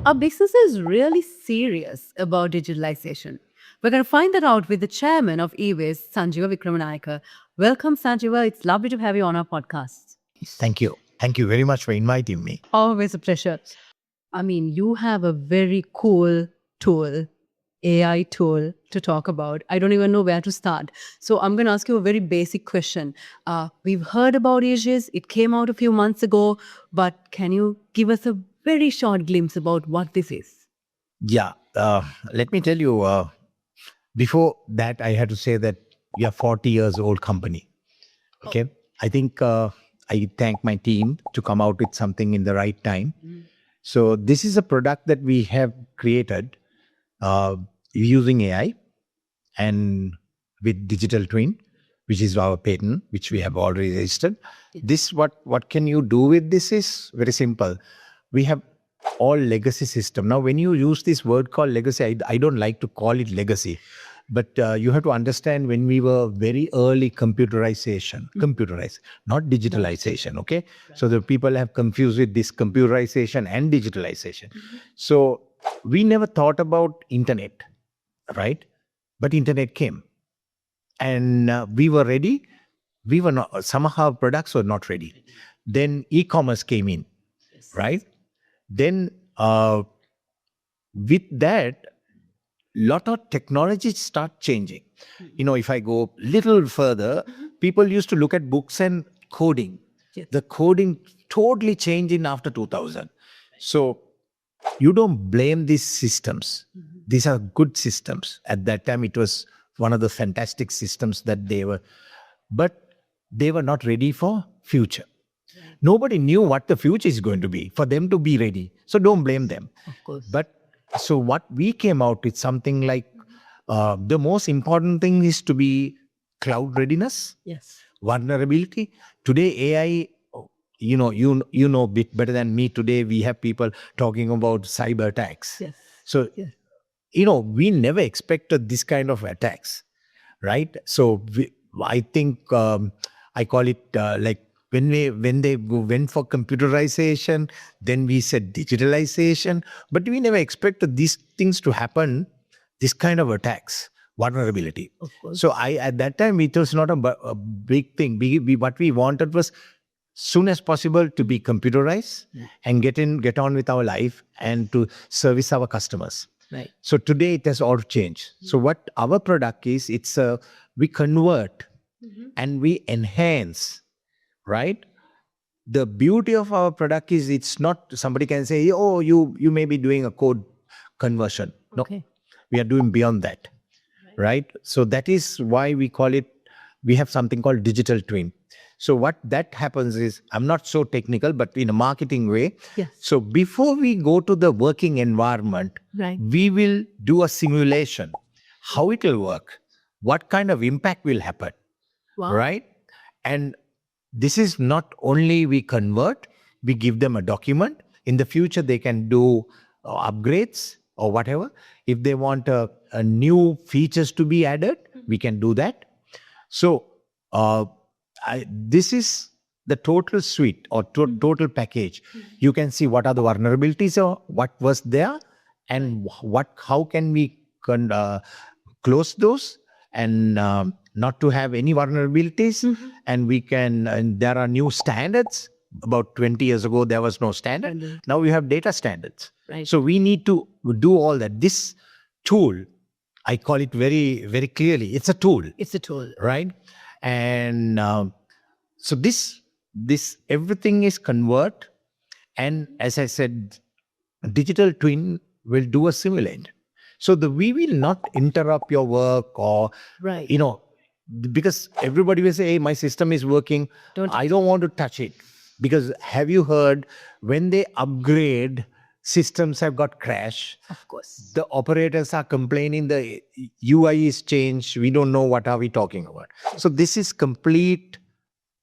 Our business is really serious about digitalization. We're going to find that out with the chairman of EWIS, Sanjeewa Wickramanayake. Welcome, Sanjeewa. It's lovely to have you on our podcast. Thank you. Thank you very much for inviting me. Always a pleasure. I mean, you have a very cool tool, AI tool to talk about. I don't even know where to start. So I'm going to ask you a very basic question. We've heard about EGIS. It came out a few months ago, but can you give us a very short glimpse about what this is? Yeah. Let me tell you, before that, I had to say that we are 40 years old company. Okay. I think I thank my team to come out with something in the right time. So this is a product that we have created using AI and with digital twin, which is our patent, which we have already registered. This, what can you do with this is very simple. We have all legacy system. Now, when you use this word called legacy, I don't like to call it legacy, but you have to understand when we were very early computerized, not digitalization, okay? So the people have confused with this computerization and digitalization. So we never thought about internet, right? But internet came and we were ready. We were not, somehow products were not ready. Then e-commerce came in, right? Then with that, lot of technologies start changing. You know, if I go little further, people used to look at books and coding. Yes. The coding totally changed in after 2000. So you don't blame these systems. These are good systems. At that time, it was one of the fantastic systems that they were, but they were not ready for future. Nobody knew what the future is going to be for them to be ready. So don't blame them. Of course. But so what we came out with something like the most important thing is to be cloud readiness, Yes. vulnerability. Today, AI, you know a bit better than me. Today, we have people talking about cyber attacks. Yes. So, Yes. we never expected this kind of attacks, right? So I think I call it like when they went for computerization, then we said digitalization, but we never expected these things to happen, this kind of attacks, vulnerability. Of course. So at that time, it was not a big thing. What we wanted was soon as possible to be computerized and get on with our life and to service our customers. Right. So today it has all changed. So what our product is, we convert and we enhance, right? The beauty of our product is it's not somebody can say, oh, you may be doing a code conversion. No, Okay. we are doing beyond that, right? So that is why we have something called digital twin. So what that happens is, I'm not so technical, but in a marketing way. Yes. So before we go to the working environment, Right. we will do a simulation, how it will work, what kind of impact will happen, Wow. right? And this is not only we convert, we give them a document. In the future, they can do upgrades or whatever. If they want a new features to be added, we can do that. So this is the total suite or total package. You can see what are the vulnerabilities or what was there and how can we close those and not to have any vulnerabilities. And we can, and there are new standards. About 20 years ago, there was no standard. Now we have data standards. Right. So we need to do all that. This tool, I call it very, very clearly, it's a tool. It's a tool. Right? And so this everything is convert. And as I said, digital twin will do a simulate. So we will not interrupt your work or, Right. because everybody will say, hey, my system is working. I don't want to touch it. Because have you heard when they upgrade, systems have got crash. Of course. The operators are complaining the UI is changed. We don't know what are we talking about. So this is complete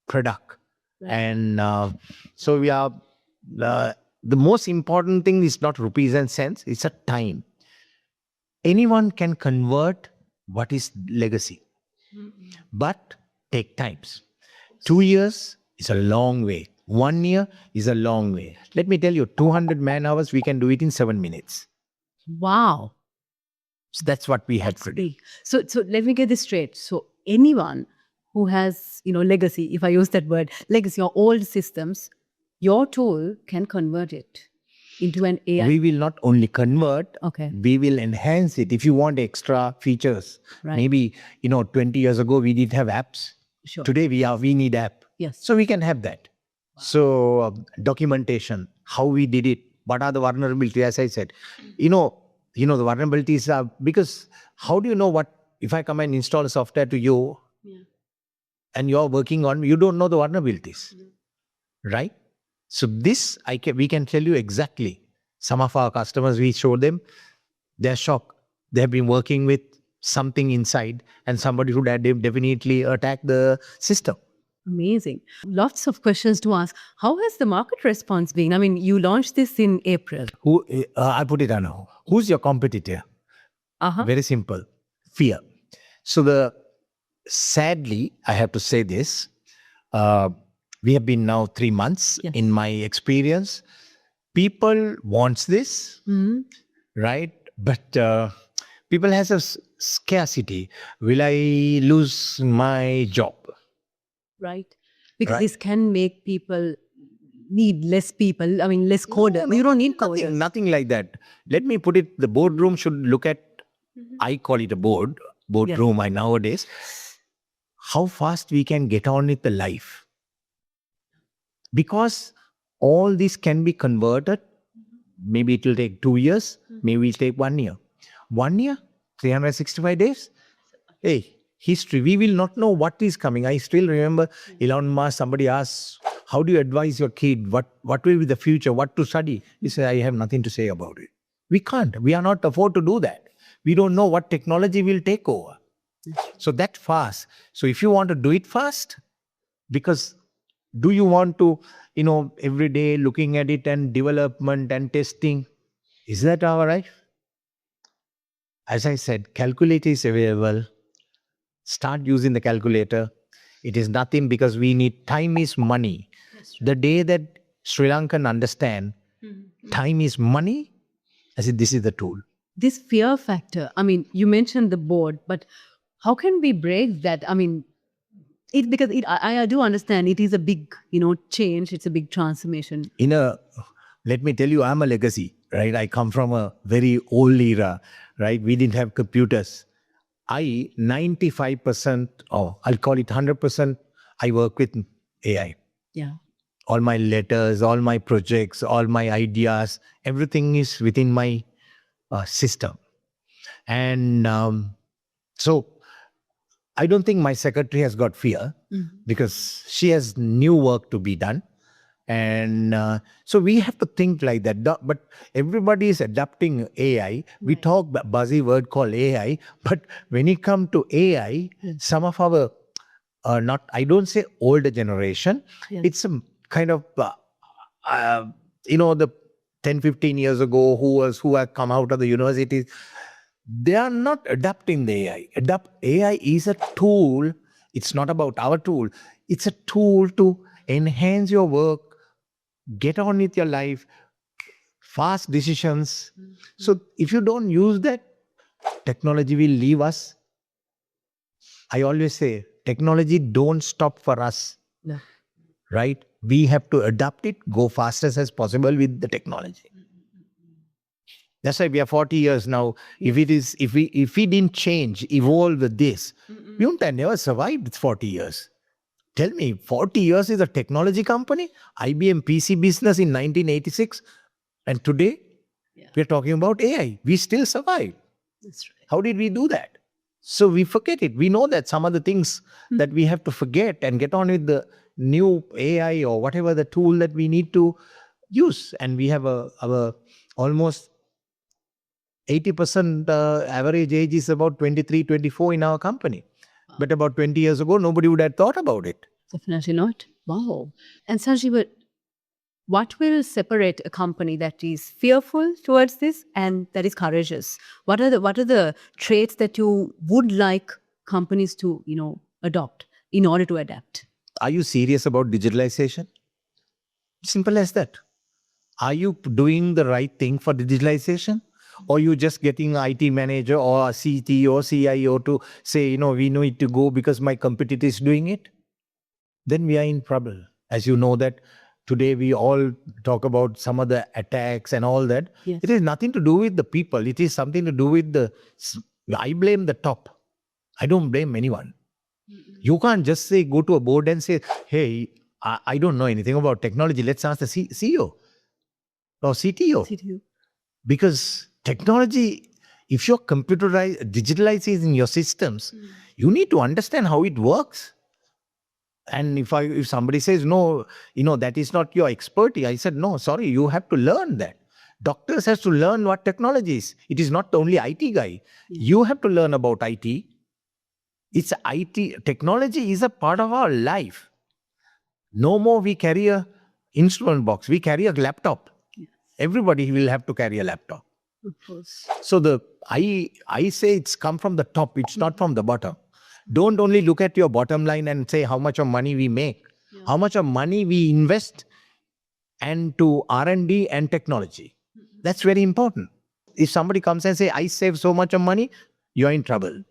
product. Right. And so we are, the most important thing is not rupees and cents. It's a time. Anyone can convert what is legacy, but take times. 2 years is a long way. 1 year is a long way. Let me tell you, 200 man hours, we can do it in 7 minutes. Wow. So that's what we had to do. Big. So let me get this straight. So anyone who has, legacy, if I use that word, legacy or old systems, your tool can convert it into an AI. We will not only convert, Okay. we will enhance it. If you want extra features, Right. maybe, 20 years ago, we didn't have apps. Sure. Today, we need app. Yes. So we can have that. So documentation, how we did it, what are the vulnerabilities, as I said. The vulnerabilities are, because how do you know if I come and install software to you and you're working on, you don't know the vulnerabilities, right? So this, we can tell you exactly. Some of our customers, we show them, they're shocked. They have been working with something inside and somebody would have definitely attacked the system. Amazing. Lots of questions to ask. How has the market response been? I mean, you launched this in April. I'll put it on. Who's your competitor? Very simple. Fear. So sadly, I have to say this. We have been now 3 months. Yes. In my experience, people wants this, right? But people has a scarcity. Will I lose my job? Right. Because Right. this can make people need less people. I mean, less coders. You don't need coders. Nothing like that. Let me put it, the boardroom should look at, I call it a boardroom nowadays, how fast we can get on with the life. Because all this can be converted. Maybe it will take 2 years, maybe it will take 1 year. 1 year, 365 days. Hey, history, we will not know what is coming. I still remember Elon Musk, somebody asked, how do you advise your kid? What will be the future? What to study? He said, I have nothing to say about it. We can't. We are not afford to do that. We don't know what technology will take over. So that fast. So if you want to do it fast, because do you want to, every day looking at it and development and testing? Is that our life? As I said, calculator is available. Start using the calculator. It is nothing, because we need, time is money. The day that Sri Lankan understand time is money, I said, this is the tool. This fear factor, I mean, you mentioned the board, but how can we break that? I mean, I do understand it is a big, change. It's a big transformation. Let me tell you, I'm a legacy, right? I come from a very old era, right? We didn't have computers. 95%, or I'll call it 100%, I work with AI. Yeah. All my letters, all my projects, all my ideas, everything is within my system. And so I don't think my secretary has got fear, because she has new work to be done. And so we have to think like that. But everybody is adapting AI. We talk buzzy word called AI, but when it comes to AI, some of our, I don't say older generation, it's a kind of, the 10, 15 years ago who have come out of the universities, they are not adapting the AI. AI is a tool. It's not about our tool. It's a tool to enhance your work, get on with your life, fast decisions. So if you don't use that, technology will leave us. I always say, technology don't stop for us. No. Right? We have to adapt it, go fastest as possible with the technology. That's why we are 40 years now. Yes. If we didn't change, evolve with this, we wouldn't have never survived 40 years. Tell me, 40 years is a technology company, IBM PC business in 1986, and today we're talking about AI. We still survive. That's right. How did we do that? So we forget it. We know that some of the things that we have to forget and get on with the new AI or whatever the tool that we need to use. And we have our almost 80% average age is about 23, 24 in our company. But about 20 years ago, nobody would have thought about it. Definitely not. Wow. And Sanjeewa, what will separate a company that is fearful towards this and that is courageous? What are the traits that you would like companies to, adopt in order to adapt? Are you serious about digitalization? Simple as that. Are you doing the right thing for digitalization? Or you just getting an IT manager or a CTO, CIO to say, we need to go because my competitor is doing it? Then we are in trouble. As you know that today we all talk about some of the attacks and all that. Yes. It has nothing to do with the people. It is something to do with I blame the top. I don't blame anyone. You can't just say, go to a board and say, hey, I don't know anything about technology. Let's ask the CEO or CTO. Because technology, if you're digitalizing your systems, you need to understand how it works. And if somebody says, no, that is not your expertise, I said, no, sorry, you have to learn that. Doctors have to learn what technology is. It is not the only IT guy. You have to learn about IT. It's IT. Technology is a part of our life. No more we carry a instrument box. We carry a laptop. Yes. Everybody will have to carry a laptop. Of course. So I say it's come from the top. It's not from the bottom. Don't only look at your bottom line and say how much of money we make. Yeah. How much of money we invest into R&D and technology. That's very important. If somebody comes and say, I save so much of money, you're in trouble.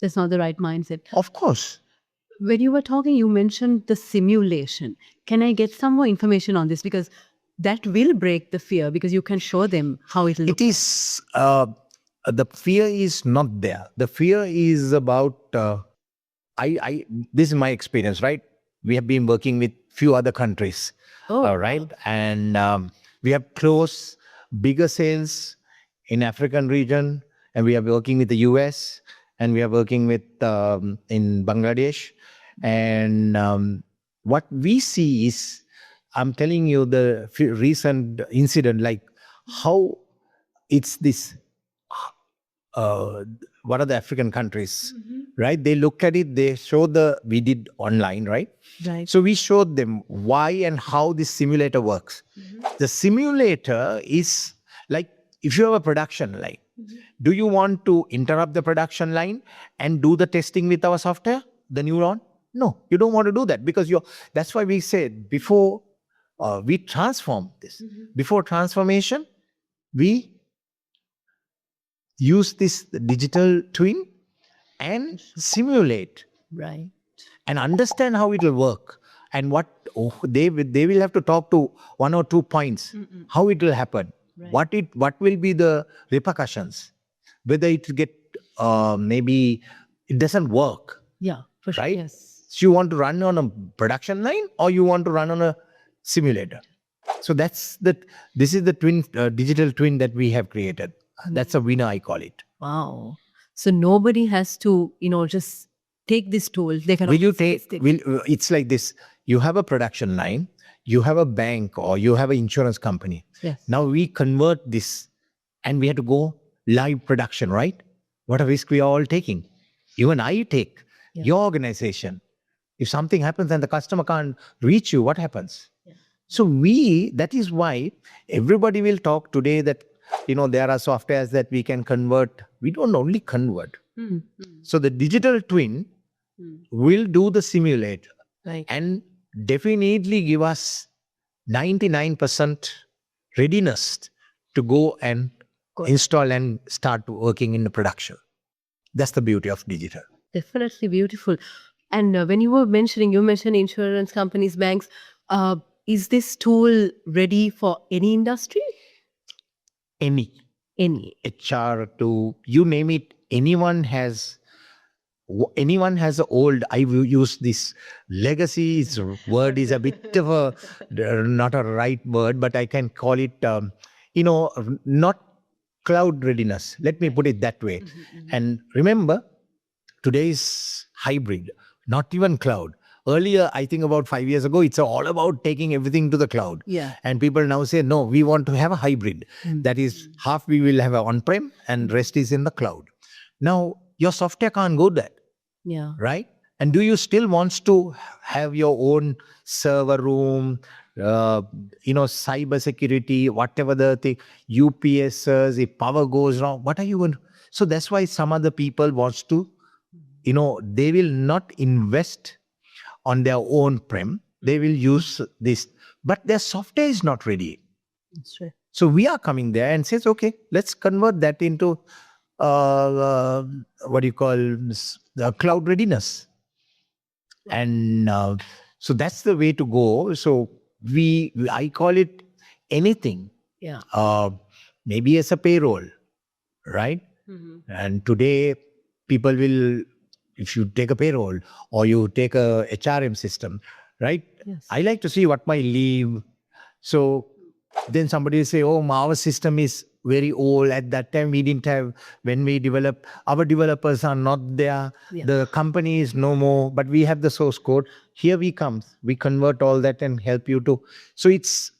That's not the right mindset. Of course. When you were talking, you mentioned the simulation. Can I get some more information on this? Because that will break the fear, because you can show them how it looks. It is, the fear is not there. The fear is about, this is my experience, right? We have been working with few other countries, right? And we have close, bigger sales in African region, and we are working with the US, and we are working with in Bangladesh. And what we see is, I'm telling you the recent incident, like how it's this, what are the African countries, right? They look at it, they show we did online, right? Right. So we showed them why and how this simulator works. The simulator is like, if you have a production line, do you want to interrupt the production line and do the testing with our software, the neuron? No, you don't want to do that, because that's why we said before we transform this. Before transformation, we use this digital twin and simulate. Right. And understand how it will work. And what they will have to talk to 1 or 2 points, how it will happen, right. What will be the repercussions, whether it will get, maybe it doesn't work. Yeah, for sure. Right? Yes. So you want to run on a production line, or you want to run on a simulator. So this is the twin, digital twin that we have created. That's a winner, I call it. Wow. So nobody has to, just take this tool. They can. It's like this. You have a production line, you have a bank, or you have an insurance company. Yes. Now we convert this, and we have to go live production, right? What a risk we are all taking. Even I take. Your organization. If something happens and the customer can't reach you, what happens? Yeah. So that is why everybody will talk today that, there are softwares that we can convert. We don't only convert. So the digital twin will do the simulator, right, and definitely give us 99% readiness to go and install and start working in the production. That's the beauty of digital. Definitely beautiful. And when you mentioned insurance companies, banks. Is this tool ready for any industry? Any. HR to, you name it, anyone has I will use this legacy word is a bit of not a right word, but I can call it, not cloud readiness. Let me put it that way. And remember, today's hybrid, not even cloud. Earlier, I think about 5 years ago, it's all about taking everything to the cloud. Yeah. And people now say, no, we want to have a hybrid. That is, half we will have a on-prem and rest is in the cloud. Now, your software can't go there. Yeah. Right? And do you still want to have your own server room, cyber security, whatever the thing, UPSs, if power goes wrong, what are you going to? So that's why some other people wants to, they will not invest on their own prem. they will use this, but their software is not ready. That's right. So we are coming there and says, okay, let's convert that into what do you call the cloud readiness, and so that's the way to go. So I call it anything, Yeah. maybe as a payroll, right? And today people will, if you take a payroll or you take a HRM system, right? Yes. I like to see what my leave. So then somebody will say, oh, our system is very old. At that time, we didn't have, when we develop, our developers are not there. Yeah. The company is no more, but we have the source code. Here we come. We convert all that and help you to. So it's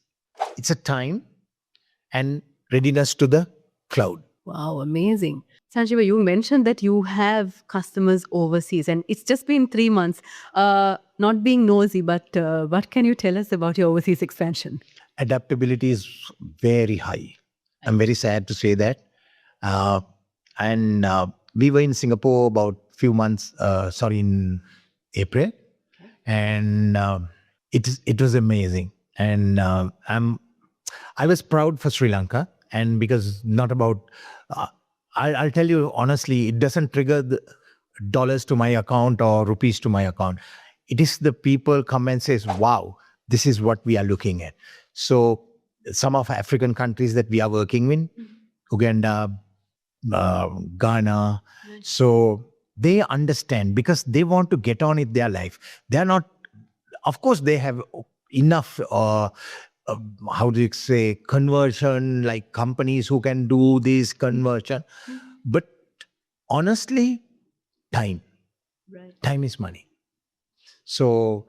a time and readiness to the cloud. Wow, amazing. Sanjeewa, you mentioned that you have customers overseas, and it's just been 3 months. Not being nosy, but what can you tell us about your overseas expansion? Adaptability is very high. I'm very sad to say that. And we were in Singapore about few months, in April. And it was amazing. And I was proud for Sri Lanka. And because not about, I'll tell you honestly, it doesn't trigger the dollars to my account or rupees to my account. It is the people come and says, wow, this is what we are looking at. So some of African countries that we are working with, Uganda, Ghana. So they understand because they want to get on with their life. They are not, of course, they have enough, how do you say, conversion, like companies who can do this conversion. But honestly, time. Time is money. So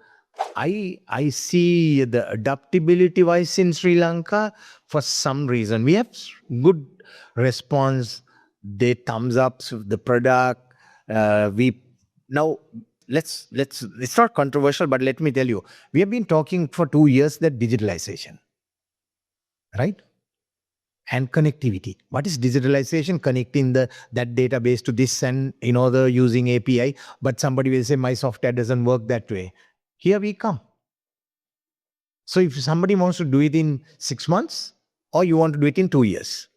I see the adaptability wise in Sri Lanka for some reason. We have good response. They thumbs up the product. Now it's not controversial, but let me tell you, we have been talking for 2 years that digitalization, right? And connectivity. What is digitalization? Connecting that database to this and the using API. But somebody will say my software doesn't work that way. Here we come. So if somebody wants to do it in 6 months, or you want to do it in 2 years,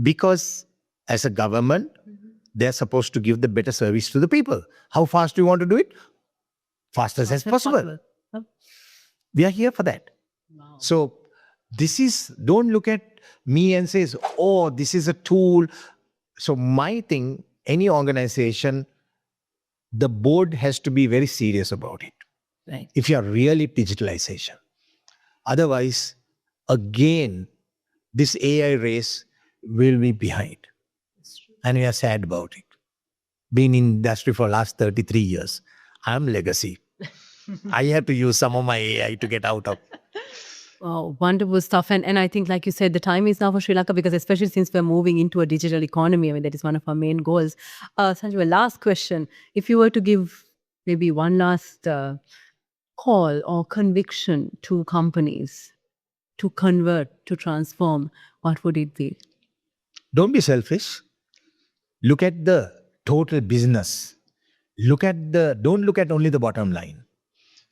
because as a government, they're supposed to give the better service to the people. How fast do you want to do it? Fastest as possible. We are here for that. Wow. So don't look at me and says, oh, this is a tool. So my thing, any organization, the board has to be very serious about it. Right. If you are really digitalization. Otherwise, again, this AI race will be behind. And we are sad about it. Been in industry for last 33 years. I'm legacy. I have to use some of my AI to get out of. Wow, wonderful stuff. And I think, like you said, the time is now for Sri Lanka, because especially since we're moving into a digital economy, I mean, that is one of our main goals. Sanjeewa, last question. If you were to give maybe one last call or conviction to companies to convert, to transform, what would it be? Don't be selfish. Look at the total business. Don't look at only the bottom line,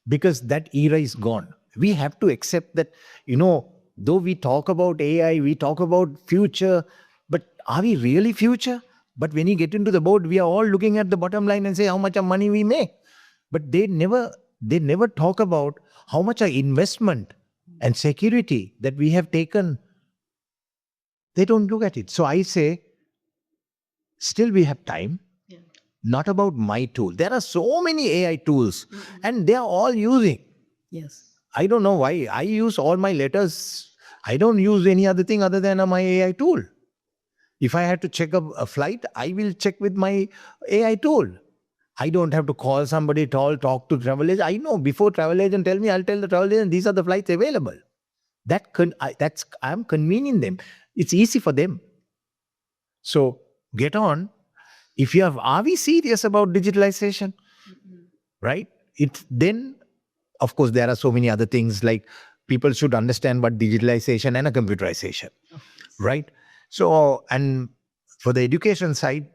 because that era is gone. We have to accept that, though we talk about AI, we talk about future, but are we really future? But when you get into the board, we are all looking at the bottom line and say how much of money we make. But they never talk about how much our investment and security that we have taken. They don't look at it. So I say, still we have time. Yeah. Not about my tool. There are so many AI tools and they are all using. Yes. I don't know why. I use all my letters. I don't use any other thing other than my AI tool. If I had to check a flight, I will check with my AI tool. I don't have to call somebody, talk to travel agent. I know before travel agent tell me, I'll tell the travel agent these are the flights available. I'm convening them. It's easy for them. So get on. Are we serious about digitalization? Right? Then, of course, there are so many other things like people should understand what digitalization and a computerization, right? So, and for the education side,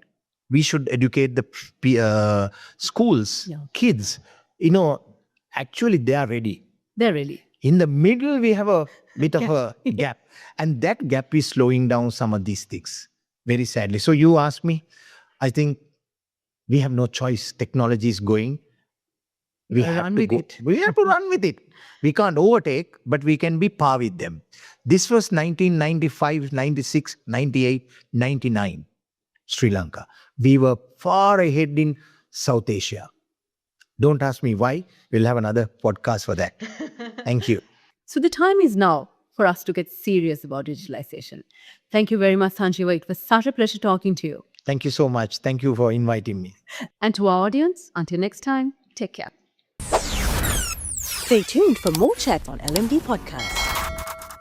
we should educate the schools, kids, Actually, they are ready. They're really. In the middle, we have a bit of a gap. And that gap is slowing down some of these things, very sadly. So you ask me, I think we have no choice. Technology is going. We have Run to with go. it. We have to run with it. We can't overtake, but we can be par with them. This was 1995, 96, 98, 99, Sri Lanka. We were far ahead in South Asia. Don't ask me why. We'll have another podcast for that. Thank you. So the time is now for us to get serious about digitalization. Thank you very much, Sanjeewa. It was such a pleasure talking to you. Thank you so much. Thank you for inviting me. And to our audience, until next time, take care. Stay tuned for more chat on LMD Podcast.